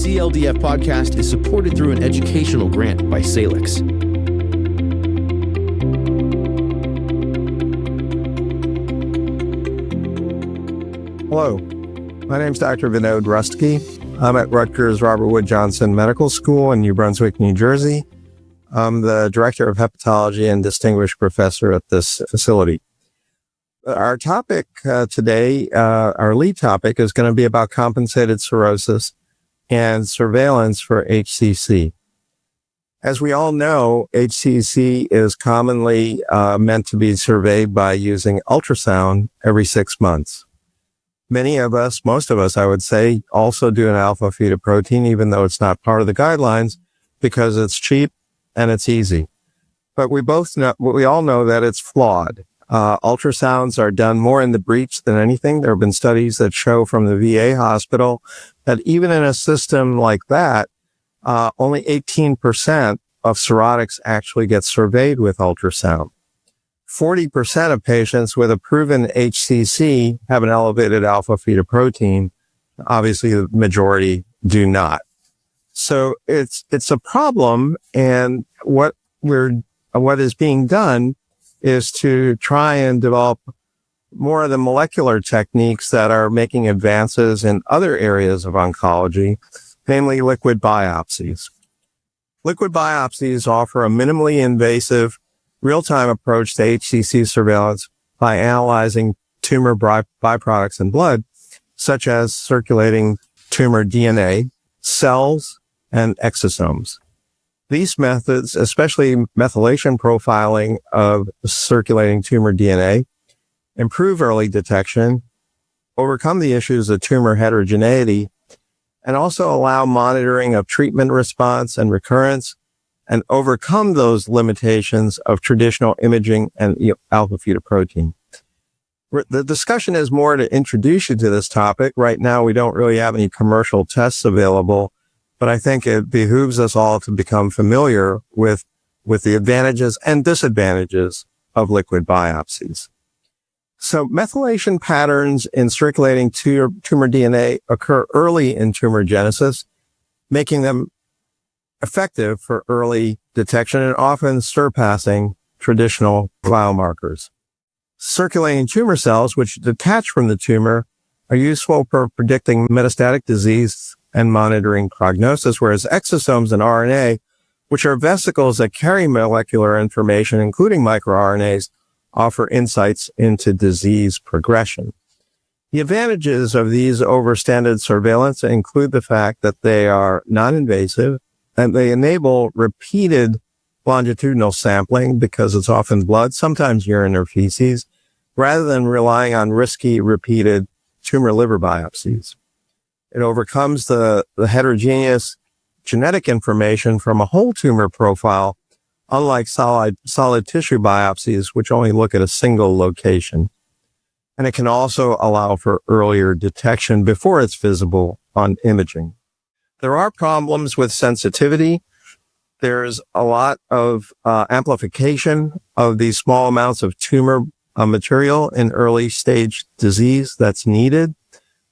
CLDF podcast is supported through an educational grant by Salix. Hello, my name is Dr. Vinod Rustgi. I'm at Rutgers Robert Wood Johnson Medical School in New Brunswick, New Jersey. I'm the Director of Hepatology and Distinguished Professor at this facility. Our topic today, our lead topic, is going to be about compensated cirrhosis and surveillance for HCC. As we all know, HCC is commonly meant to be surveyed by using ultrasound every 6 months. Many of us, most of us, I would say, also do an alpha-fetoprotein, even though it's not part of the guidelines, because it's cheap and it's easy. But we all know that it's flawed. Ultrasounds are done more in the breech than anything. There have been studies that show from the VA hospital that even in a system like that, only 18% of cirrhotics actually get surveyed with ultrasound. 40% of patients with a proven HCC have an elevated alpha-fetoprotein. Obviously, the majority do not. So it's a problem, and what is being done is to try and develop more of the molecular techniques that are making advances in other areas of oncology, namely liquid biopsies. Liquid biopsies offer a minimally invasive real-time approach to HCC surveillance by analyzing tumor byproducts in blood, such as circulating tumor DNA, cells, and exosomes. These methods, especially methylation profiling of circulating tumor DNA, improve early detection, overcome the issues of tumor heterogeneity, and also allow monitoring of treatment response and recurrence, and overcome those limitations of traditional imaging and alpha-fetoprotein. The discussion is more to introduce you to this topic. Right now, we don't really have any commercial tests available, but I think it behooves us all to become familiar with the advantages and disadvantages of liquid biopsies. So methylation patterns in circulating tumor DNA occur early in tumor genesis, making them effective for early detection and often surpassing traditional biomarkers. Circulating tumor cells, which detach from the tumor, are useful for predicting metastatic disease and monitoring prognosis, whereas exosomes and RNA, which are vesicles that carry molecular information, including microRNAs, offer insights into disease progression. The advantages of these over standard surveillance include the fact that they are non-invasive, and they enable repeated longitudinal sampling because it's often blood, sometimes urine or feces, rather than relying on risky repeated tumor liver biopsies. It overcomes the heterogeneous genetic information from a whole tumor profile, unlike solid tissue biopsies, which only look at a single location. And it can also allow for earlier detection before it's visible on imaging. There are problems with sensitivity. There's a lot of amplification of these small amounts of tumor material in early stage disease that's needed.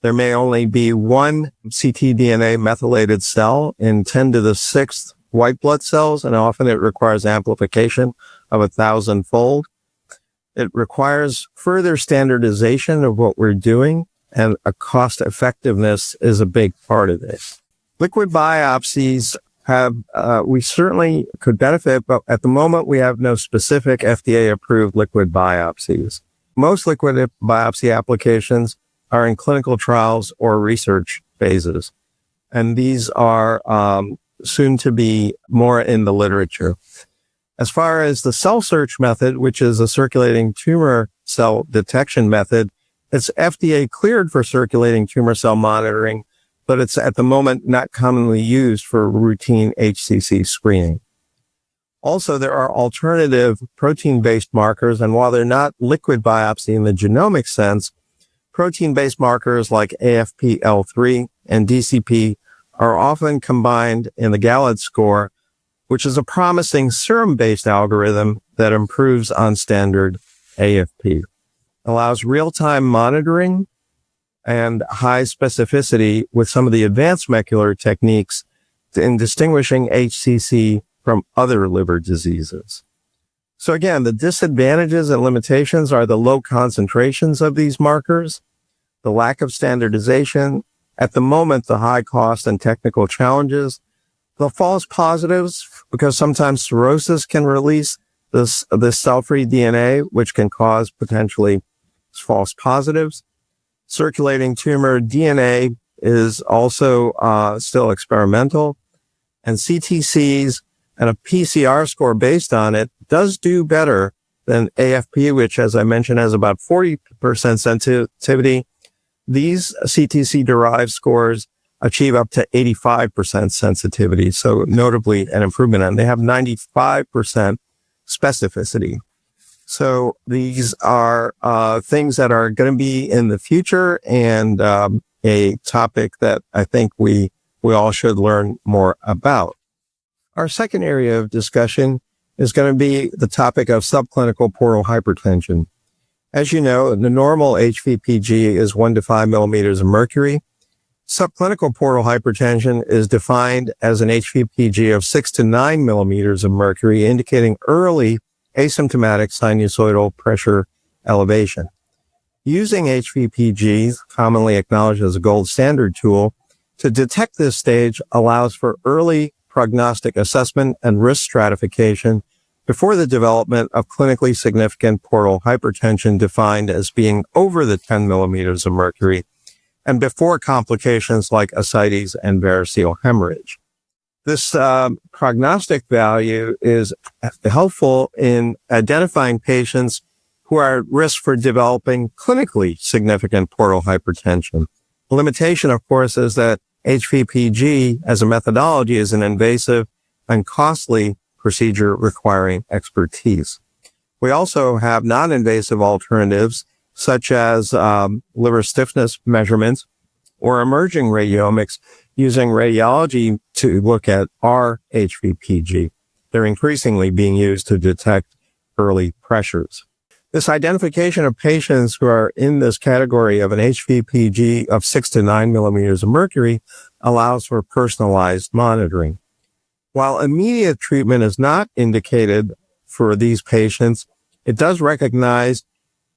There may only be one ctDNA methylated cell in 10 to the 6th white blood cells, and often it requires amplification of 1,000-fold. It requires further standardization of what we're doing, and a cost effectiveness is a big part of it. Liquid biopsies we certainly could benefit, but at the moment we have no specific FDA-approved liquid biopsies. Most liquid biopsy applications are in clinical trials or research phases, and these are soon to be more in the literature. As far as the cell search method, which is a circulating tumor cell detection method, it's FDA cleared for circulating tumor cell monitoring, but it's at the moment not commonly used for routine HCC screening. Also, there are alternative protein-based markers, and while they're not liquid biopsy in the genomic sense, protein-based markers like AFP-L3 and DCP are often combined in the Galad score, which is a promising serum-based algorithm that improves on standard AFP. Allows real-time monitoring and high specificity with some of the advanced molecular techniques in distinguishing HCC from other liver diseases. So again, the disadvantages and limitations are the low concentrations of these markers, the lack of standardization, at the moment, the high cost and technical challenges, the false positives, because sometimes cirrhosis can release this cell-free DNA, which can cause potentially false positives. Circulating tumor DNA is also still experimental, and CTCs and a PCR score based on it does do better than AFP, which, as I mentioned, has about 40% sensitivity. These CTC-derived scores achieve up to 85% sensitivity, so notably an improvement, and they have 95% specificity. So these are things that are going to be in the future, and a topic that I think we all should learn more about. Our second area of discussion is going to be the topic of subclinical portal hypertension. As you know, the normal HVPG is 1 to 5 millimeters of mercury. Subclinical portal hypertension is defined as an HVPG of 6 to 9 millimeters of mercury, indicating early asymptomatic sinusoidal pressure elevation. Using HVPGs, commonly acknowledged as a gold standard tool, to detect this stage allows for early prognostic assessment and risk stratification before the development of clinically significant portal hypertension defined as being over the 10 millimeters of mercury and before complications like ascites and variceal hemorrhage. This prognostic value is helpful in identifying patients who are at risk for developing clinically significant portal hypertension. The limitation, of course, is that HVPG as a methodology is an invasive and costly procedure requiring expertise. We also have non-invasive alternatives such as liver stiffness measurements or emerging radiomics using radiology to look at our HVPG. They're increasingly being used to detect early pressures. This identification of patients who are in this category of an HVPG of 6 to 9 millimeters of mercury allows for personalized monitoring. While immediate treatment is not indicated for these patients, it does recognize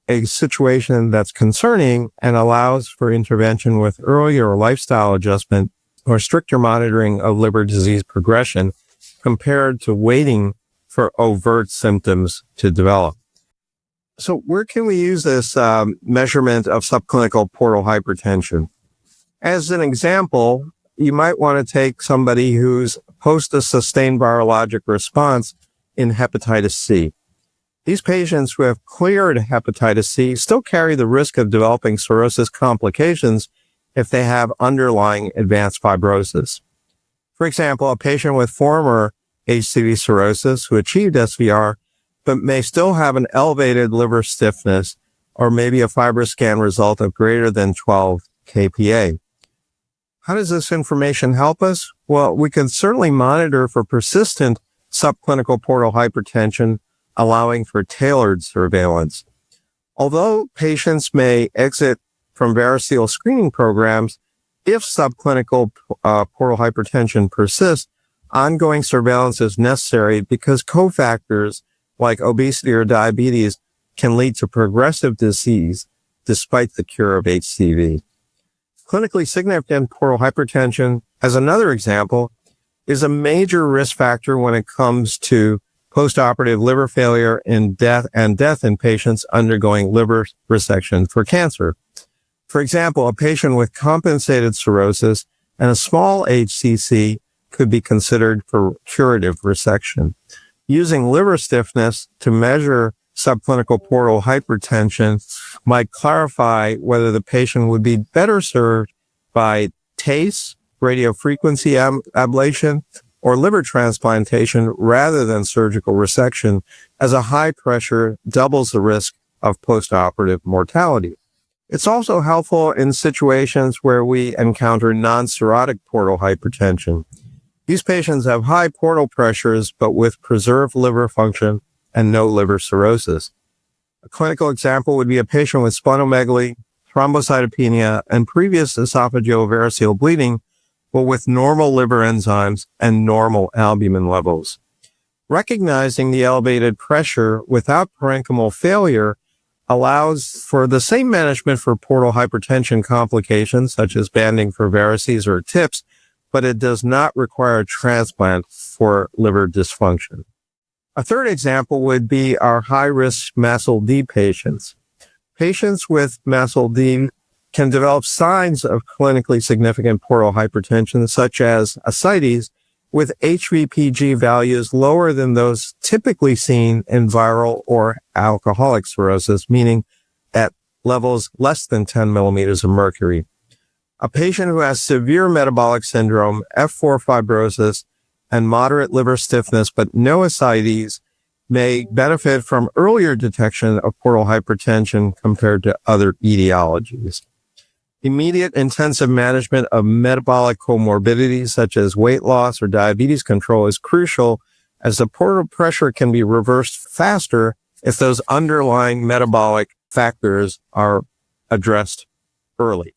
a situation that's concerning and allows for intervention with earlier lifestyle adjustment or stricter monitoring of liver disease progression compared to waiting for overt symptoms to develop. So where can we use this measurement of subclinical portal hypertension? As an example, you might want to take somebody who's post a sustained virologic response in hepatitis C. These patients who have cleared hepatitis C still carry the risk of developing cirrhosis complications if they have underlying advanced fibrosis. For example, a patient with former HCV cirrhosis who achieved SVR but may still have an elevated liver stiffness or maybe a FibroScan result of greater than 12 kPa. How does this information help us? Well, we can certainly monitor for persistent subclinical portal hypertension, allowing for tailored surveillance. Although patients may exit from variceal screening programs, if subclinical portal hypertension persists, ongoing surveillance is necessary because cofactors like obesity or diabetes can lead to progressive disease despite the cure of HCV. Clinically significant portal hypertension, as another example, is a major risk factor when it comes to postoperative liver failure and death in patients undergoing liver resection for cancer. For example, a patient with compensated cirrhosis and a small HCC could be considered for curative resection. Using liver stiffness to measure subclinical portal hypertension might clarify whether the patient would be better served by TACE, radiofrequency ablation, or liver transplantation rather than surgical resection, as a high pressure doubles the risk of postoperative mortality. It's also helpful in situations where we encounter non-cirrhotic portal hypertension. These patients have high portal pressures, but with preserved liver function and no liver cirrhosis. A clinical example would be a patient with splenomegaly, thrombocytopenia, and previous esophageal variceal bleeding, but with normal liver enzymes and normal albumin levels. Recognizing the elevated pressure without parenchymal failure allows for the same management for portal hypertension complications, such as banding for varices or TIPS, but it does not require a transplant for liver dysfunction. A third example would be our high-risk MASLD patients. Patients with MASLD can develop signs of clinically significant portal hypertension, such as ascites, with HVPG values lower than those typically seen in viral or alcoholic cirrhosis, meaning at levels less than 10 millimeters of mercury. A patient who has severe metabolic syndrome, F4 fibrosis, and moderate liver stiffness, but no ascites, may benefit from earlier detection of portal hypertension compared to other etiologies. Immediate intensive management of metabolic comorbidities such as weight loss or diabetes control is crucial, as the portal pressure can be reversed faster if those underlying metabolic factors are addressed early.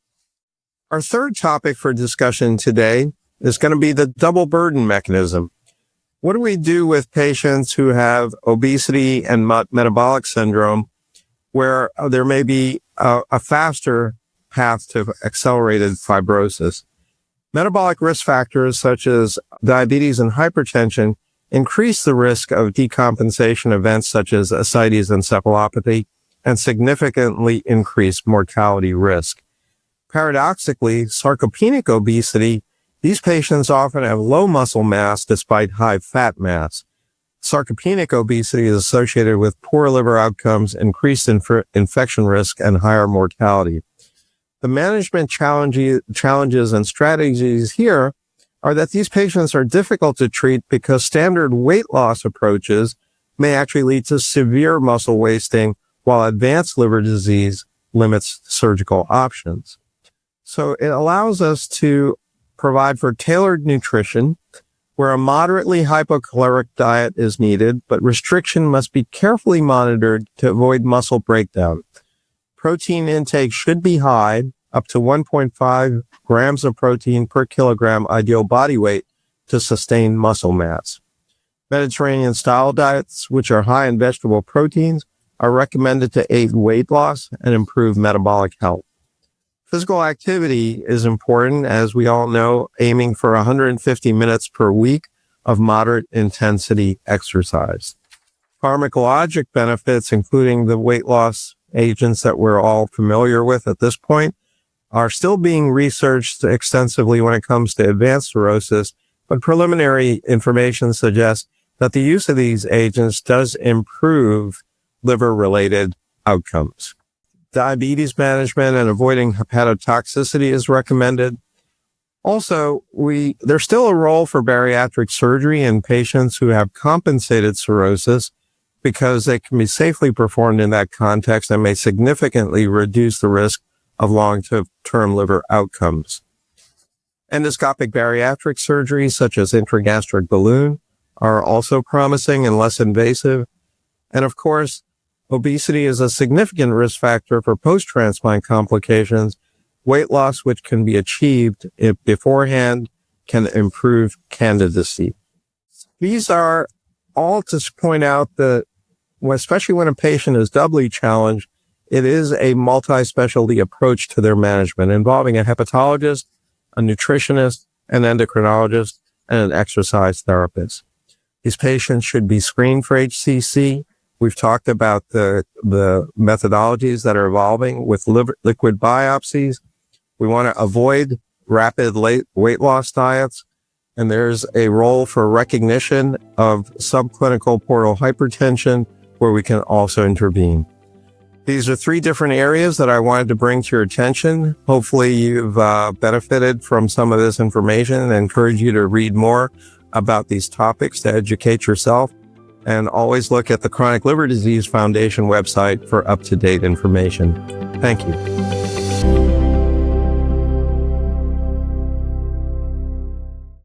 Our third topic for discussion today is going to be the double burden mechanism. What do we do with patients who have obesity and metabolic syndrome, where there may be a faster path to accelerated fibrosis? Metabolic risk factors such as diabetes and hypertension increase the risk of decompensation events such as ascites encephalopathy and significantly increase mortality risk. Paradoxically, sarcopenic obesity, these patients often have low muscle mass despite high fat mass. Sarcopenic obesity is associated with poor liver outcomes, increased infection risk, and higher mortality. The management challenges and strategies here are that these patients are difficult to treat because standard weight loss approaches may actually lead to severe muscle wasting, while advanced liver disease limits surgical options. So it allows us to provide for tailored nutrition where a moderately hypocaloric diet is needed, but restriction must be carefully monitored to avoid muscle breakdown. Protein intake should be high, up to 1.5 grams of protein per kilogram ideal body weight to sustain muscle mass. Mediterranean style diets, which are high in vegetable proteins, are recommended to aid weight loss and improve metabolic health. Physical activity is important, as we all know, aiming for 150 minutes per week of moderate intensity exercise. Pharmacologic benefits, including the weight loss agents that we're all familiar with at this point, are still being researched extensively when it comes to advanced cirrhosis, but preliminary information suggests that the use of these agents does improve liver-related outcomes. Diabetes management and avoiding hepatotoxicity is recommended. Also, there's still a role for bariatric surgery in patients who have compensated cirrhosis, because they can be safely performed in that context and may significantly reduce the risk of long-term liver outcomes. Endoscopic bariatric surgery, such as intragastric balloon, are also promising and less invasive. And of course, obesity is a significant risk factor for post-transplant complications. Weight loss, which can be achieved beforehand, can improve candidacy. These are all to point out that, especially when a patient is doubly challenged, it is a multi-specialty approach to their management, involving a hepatologist, a nutritionist, an endocrinologist, and an exercise therapist. These patients should be screened for HCC. We've talked about the methodologies that are evolving with liquid biopsies. We want to avoid rapid weight loss diets. And there's a role for recognition of subclinical portal hypertension, where we can also intervene. These are 3 different areas that I wanted to bring to your attention. Hopefully you've benefited from some of this information, and I encourage you to read more about these topics to educate yourself. And always look at the Chronic Liver Disease Foundation website for up-to-date information. Thank you.